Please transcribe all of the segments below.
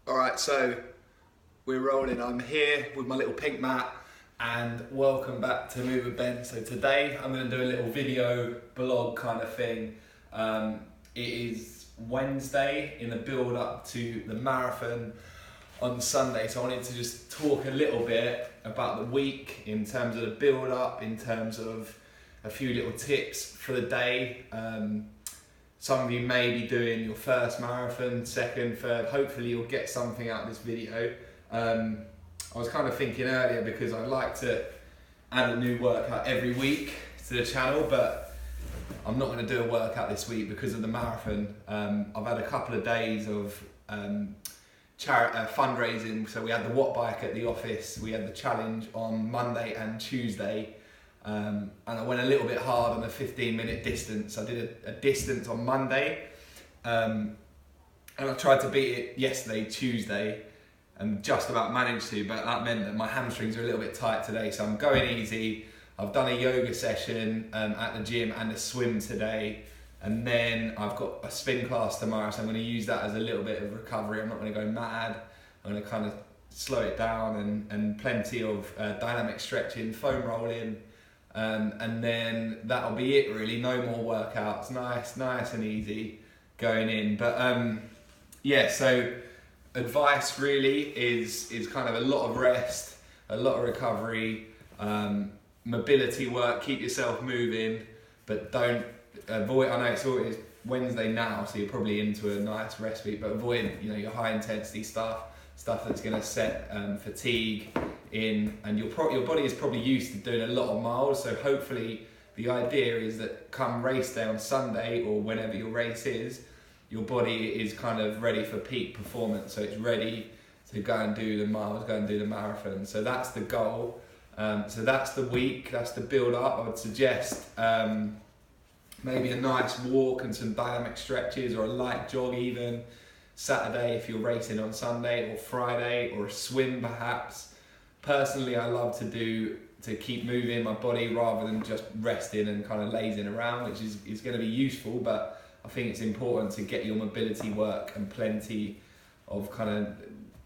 Alright, so we're rolling. I'm here with my little pink mat and welcome back to Move with Ben. So today I'm going to do a little video blog kind of thing. It is Wednesday in the build up to the marathon on Sunday, so I wanted to just talk a little bit about the week in terms of the build up, in terms of a few little tips for the day. Some of you may be doing your first marathon, second, third. Hopefully you'll get something out of this video. I was kind of thinking earlier, because I like to add a new workout every week to the channel, but I'm not going to do a workout this week because of the marathon. I've had a couple of days of fundraising. So we had the watt bike at the office, we had the challenge on Monday and Tuesday. And I went a little bit hard on a 15-minute distance. I did a distance on Monday, and I tried to beat it yesterday, Tuesday, and just about managed to, but that meant that my hamstrings are a little bit tight today, so I'm going easy. I've done a yoga session at the gym and a swim today, and then I've got a spin class tomorrow, so I'm going to use that as a little bit of recovery. I'm not going to go mad. I'm going to kind of slow it down, and plenty of dynamic stretching, foam rolling. And then that'll be it really, no more workouts, nice and easy going in. But yeah, so advice really is kind of a lot of rest, a lot of recovery, mobility work, keep yourself moving, but don't avoid, I know it's Wednesday now, so you're probably into a nice rest week, but avoid your high intensity stuff that's going to set fatigue in, and your body is probably used to doing a lot of miles, so hopefully the idea is that come race day on Sunday, or whenever your race is, your body is kind of ready for peak performance, so it's ready to go and do the miles, go and do the marathon. So that's the goal. So that's the week, that's the build up. I would suggest maybe a nice walk and some dynamic stretches, or a light jog even Saturday if you're racing on Sunday, or Friday, or a swim perhaps. Personally, I love to keep moving my body rather than just resting and kind of lazing around, which is going to be useful, but I think it's important to get your mobility work and plenty of kind of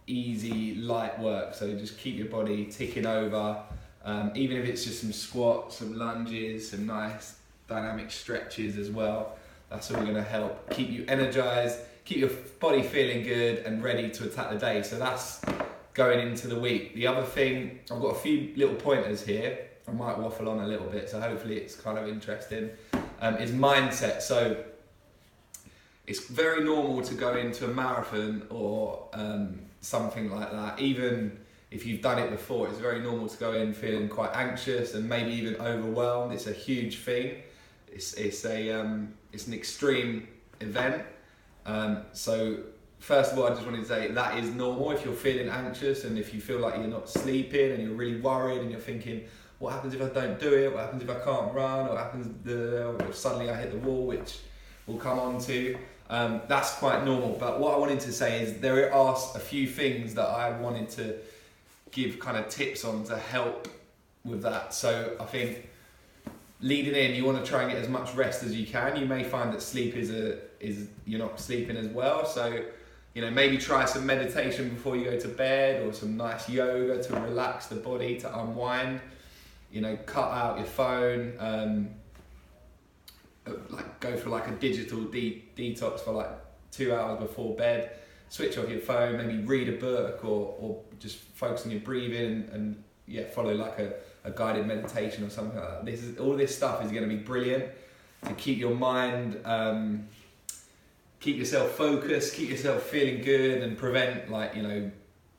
easy, light work. So just keep your body ticking over, even if it's just some squats, some lunges, some nice dynamic stretches as well. That's all going to help keep you energized, keep your body feeling good and ready to attack the day. So that's going into the week. The other thing, I've got a few little pointers here. I might waffle on a little bit, so hopefully it's kind of interesting, is mindset. So it's very normal to go into a marathon or something like that. Even if you've done it before, it's very normal to go in feeling quite anxious and maybe even overwhelmed. It's a huge thing. It's an extreme event. So first of all, I just wanted to say that is normal if you're feeling anxious, and if you feel like you're not sleeping and you're really worried and you're thinking, what happens if I don't do it? What happens if I can't run? What happens if suddenly I hit the wall, which we'll come on to? That's quite normal. But what I wanted to say is there are a few things that I wanted to give kind of tips on to help with that. So I think leading in, you want to try and get as much rest as you can. You may find that sleep is you're not sleeping as well. So maybe try some meditation before you go to bed, or some nice yoga to relax the body, to unwind. Cut out your phone. Go for a digital detox for 2 hours before bed. Switch off your phone. Maybe read a book, or just focus on your breathing and follow a guided meditation or something like that. All this stuff is going to be brilliant to keep your mind. Keep yourself focused, keep yourself feeling good, and prevent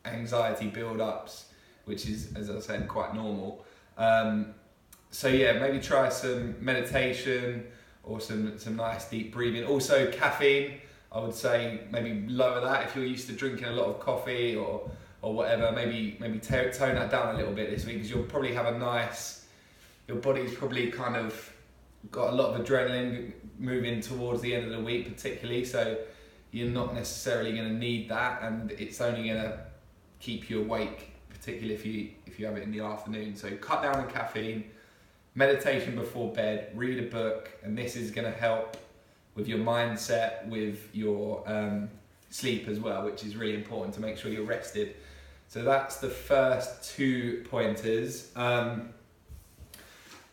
anxiety build-ups, which is, as I said, quite normal. So yeah, maybe try some meditation or some nice deep breathing. Also caffeine, I would say maybe lower that if you're used to drinking a lot of coffee or whatever. Maybe tone that down a little bit this week, because you'll probably have your body's probably kind of got a lot of adrenaline moving towards the end of the week particularly, so you're not necessarily going to need that, and it's only going to keep you awake, particularly if you have it in the afternoon. So cut down on caffeine, meditation before bed, read a book, and this is going to help with your mindset, with your sleep as well, which is really important to make sure you're rested. So that's the first 2 pointers.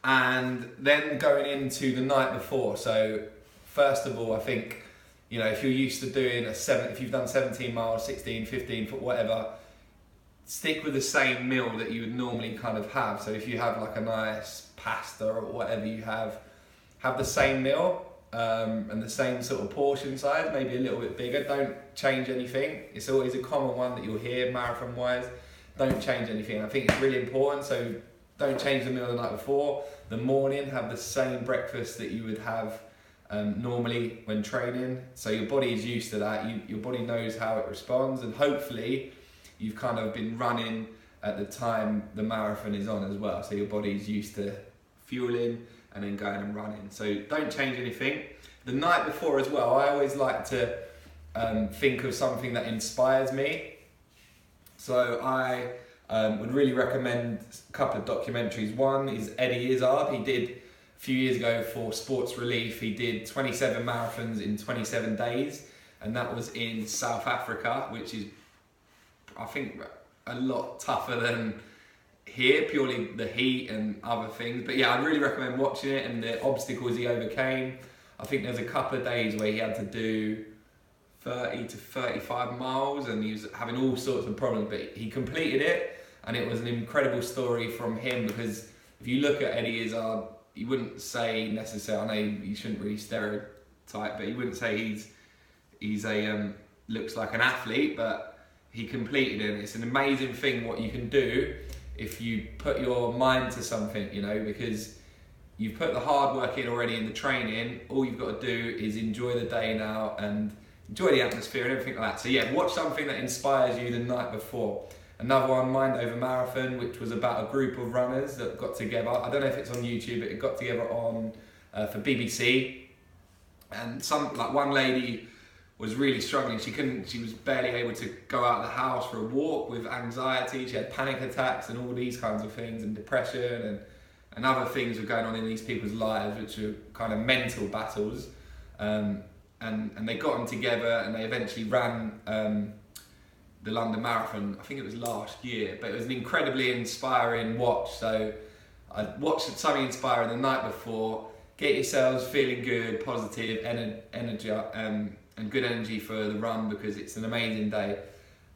And then going into the night before. So first of all, I think, you know, if you're used to doing if you've done 17 miles, 16, 15 foot, whatever, stick with the same meal that you would normally kind of have. So if you have like a nice pasta or whatever you have the same meal and the same sort of portion size, maybe a little bit bigger. Don't change anything. It's always a common one that you'll hear marathon wise. Don't change anything. I think it's really important. So don't change the meal the night before. The morning, have the same breakfast that you would have normally when training. So your body is used to that. Your body knows how it responds, and hopefully you've kind of been running at the time the marathon is on as well. So your body's used to fueling and then going and running. So don't change anything. The night before as well, I always like to think of something that inspires me. So I would really recommend a couple of documentaries. One is Eddie Izzard. He did a few years ago for Sports Relief. He did 27 marathons in 27 days, and that was in South Africa, which is, I think, a lot tougher than here, purely the heat and other things. But yeah, I'd really recommend watching it and the obstacles he overcame. I think there's a couple of days where he had to do 30 to 35 miles and he was having all sorts of problems, but he completed it, and it was an incredible story from him, because if you look at Eddie Izzard, you wouldn't say necessarily, I know you shouldn't really stereotype, but you wouldn't say he's a looks like an athlete, but he completed it. It's an amazing thing what you can do if you put your mind to something, you know, because you've put the hard work in already in the training. All you've got to do is enjoy the day now and enjoy the atmosphere and everything like that. So yeah, watch something that inspires you the night before. Another one, Mind Over Marathon, which was about a group of runners that got together. I don't know if it's on YouTube, but it got together on for BBC. And one lady was really struggling. She was barely able to go out of the house for a walk with anxiety. She had panic attacks and all these kinds of things, and depression and other things were going on in these people's lives, which were kind of mental battles. And they got them together, and they eventually ran the London Marathon. I think it was last year, but it was an incredibly inspiring watch. So I watched something inspiring the night before. Get yourselves feeling good, positive, energy, and good energy for the run, because it's an amazing day.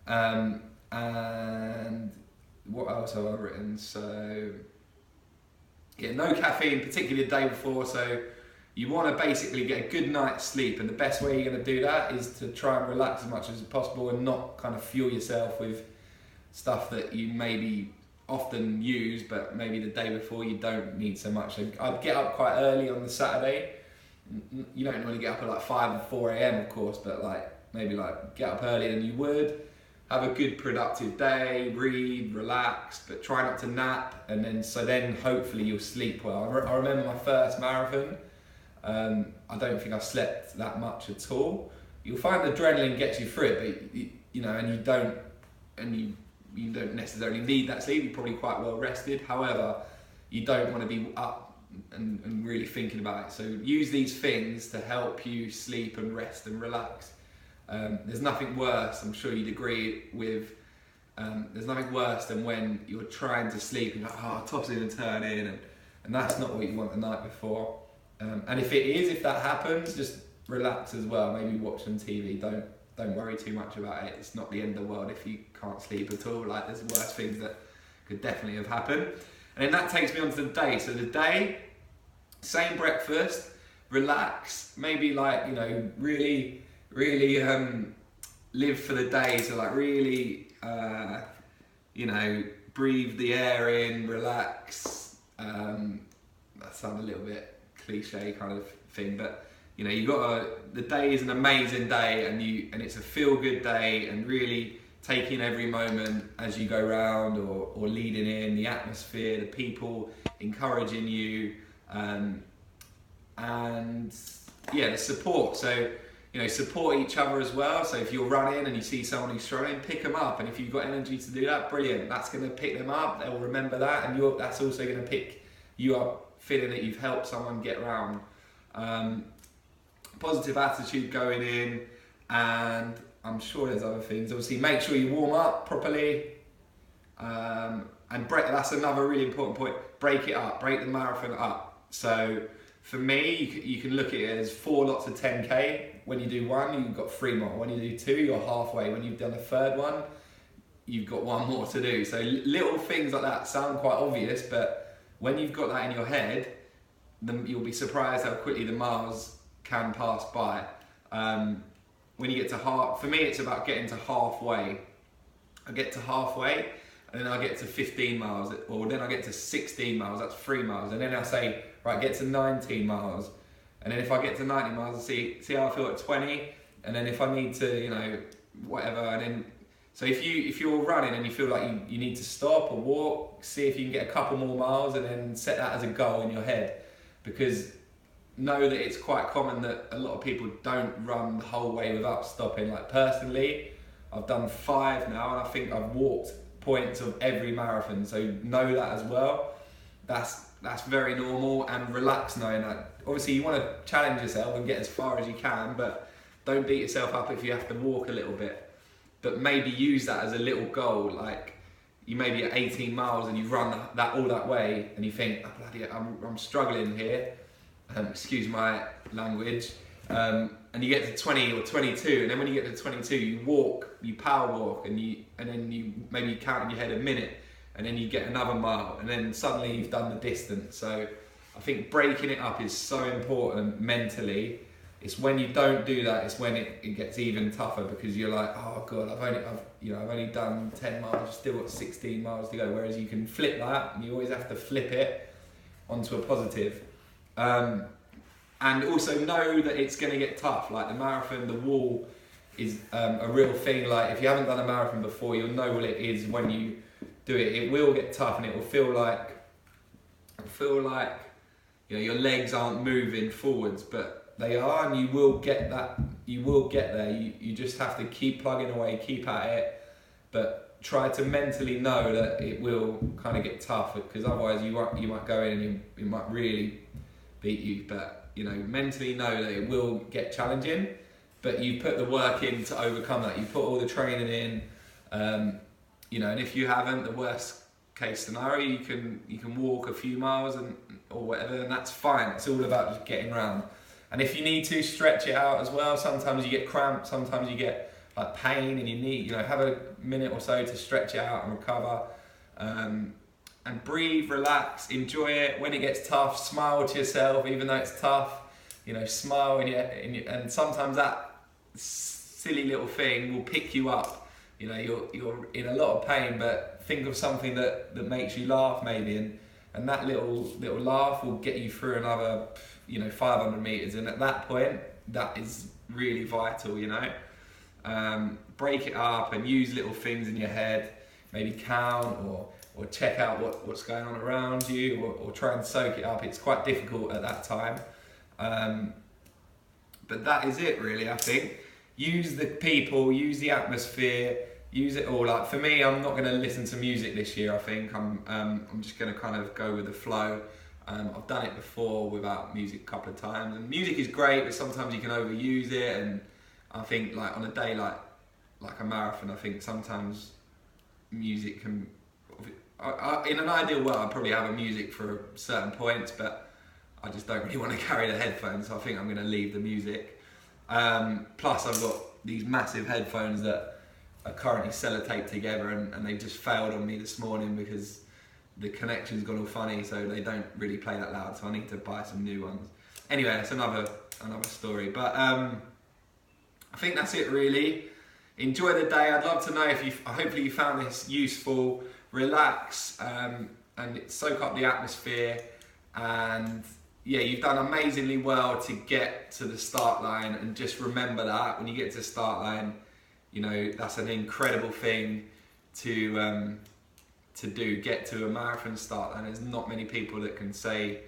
And what else have I written? So yeah, no caffeine, particularly the day before. So you want to basically get a good night's sleep, and the best way you're going to do that is to try and relax as much as possible and not kind of fuel yourself with stuff that you maybe often use, but maybe the day before you don't need so much. So I'd get up quite early on the Saturday. You don't normally get up at like 5 or 4 a.m. of course, but maybe get up earlier than you would. Have a good productive day, read, relax, but try not to nap, and then hopefully you'll sleep well. I remember my first marathon. I don't think I slept that much at all. You'll find adrenaline gets you through it, but you don't necessarily need that sleep. You're probably quite well rested. However, you don't want to be up and really thinking about it. So use these things to help you sleep and rest and relax. There's nothing worse, I'm sure you'd agree with, there's nothing worse than when you're trying to sleep and you're like, tossing and turning, and that's not what you want the night before. And if that happens, just relax as well. Maybe watch some TV. Don't worry too much about it. It's not the end of the world if you can't sleep at all. There's worse things that could definitely have happened. And then that takes me on to the day. So the day, same breakfast, relax. Maybe really, really live for the day. So really, breathe the air in, relax. That sounds a little bit cliche kind of thing, but the day is an amazing day, and it's a feel-good day, and really taking every moment as you go around or leading in the atmosphere, the people encouraging you, and the support. So support each other as well. So if you're running and you see someone who's struggling, pick them up, and if you've got energy to do that, brilliant. That's going to pick them up. They'll remember that, and that's also going to pick you up, feeling that you've helped someone get round. Positive attitude going in, and I'm sure there's other things. Obviously, make sure you warm up properly. And that's another really important point. Break it up. Break the marathon up. So for me, you can look at it as 4 lots of 10k. When you do one, you've got 3 more. When you do 2, you're halfway. When you've done the third one, you've got 1 more to do. So little things like that sound quite obvious, but when you've got that in your head, then you'll be surprised how quickly the miles can pass by. When you get to for me, it's about getting to halfway. I get to halfway, and then I get to 15 miles, or then I get to 16 miles, that's 3 miles, and then I say, right, get to 19 miles, and then if I get to 90 miles, I see how I feel at 20, and then if I need to, whatever, and then, so if you're running and you feel like you need to stop or walk, see if you can get a couple more miles, and then set that as a goal in your head, because know that it's quite common that a lot of people don't run the whole way without stopping. Like personally, I've done 5 now, and I think I've walked points of every marathon, so know that as well. That's very normal, and relax knowing that. Obviously you want to challenge yourself and get as far as you can, but don't beat yourself up if you have to walk a little bit. But maybe use that as a little goal, like you may be at 18 miles and you run that all that way, and you think, oh, bloody, I'm struggling here, excuse my language, and you get to 20 or 22, and then when you get to 22, you power walk, and then you maybe count in your head a minute, and then you get another mile, and then suddenly you've done the distance. So I think breaking it up is so important mentally. It's when you don't do that, it's when it gets even tougher, because you're like, oh god, I've only done 10 miles, still got 16 miles to go. Whereas you can flip that, and you always have to flip it onto a positive. And also know that it's going to get tough. Like the marathon, the wall is a real thing. Like if you haven't done a marathon before, you'll know what it is when you do it. It will get tough, and it will feel like your legs aren't moving forwards, but they are, and you will get that. You will get there. You just have to keep plugging away, keep at it, but try to mentally know that it will kind of get tough, because otherwise you might go in and it might really beat you. But mentally know that it will get challenging, but you put the work in to overcome that. You put all the training in, and if you haven't, the worst case scenario, you can walk a few miles or whatever, and that's fine. It's all about just getting around. And if you need to, stretch it out as well. Sometimes you get cramps, sometimes you get like pain, and you need, have a minute or so to stretch it out and recover. And breathe, relax, enjoy it. When it gets tough, smile to yourself, even though it's tough. Smile and sometimes that silly little thing will pick you up. You're in a lot of pain, but think of something that makes you laugh maybe, and that little laugh will get you through another 500 meters. And at that point, that is really vital. Break it up and use little things in your head. Maybe count or check out what's going on around you, or try and soak it up. It's quite difficult at that time. But that is it really, I think. Use the people, use the atmosphere, use it all. Like for me, I'm not going to listen to music this year, I think. I'm just going to kind of go with the flow. I've done it before without music a couple of times. And music is great, but sometimes you can overuse it. And I think like on a day like a marathon, I think sometimes music can... in an ideal world, I'd probably have a music for certain points, but I just don't really want to carry the headphones, so I think I'm going to leave the music. Plus, I've got these massive headphones that are currently sellotaped together, and they just failed on me this morning because the connection's gone all funny, so they don't really play that loud, so I need to buy some new ones. Anyway, that's another story. But I think that's it really. Enjoy the day. I'd love to know if hopefully you found this useful. Relax and soak up the atmosphere, and yeah, you've done amazingly well to get to the start line. And just remember that when you get to the start line, that's an incredible thing to do. Get to a marathon start line. There's not many people that can say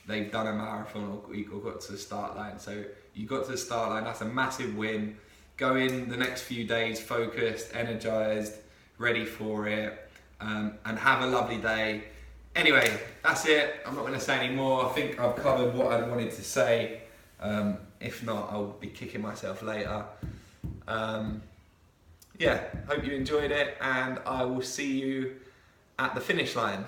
they've done a marathon or got to the start line. So you got to the start line. That's a massive win. Go in the next few days focused, energized, ready for it. And have a lovely day. Anyway, that's it. I'm not going to say any more. I think I've covered what I wanted to say. If not, I'll be kicking myself later. yeah, hope you enjoyed it, and I will see you at the finish line.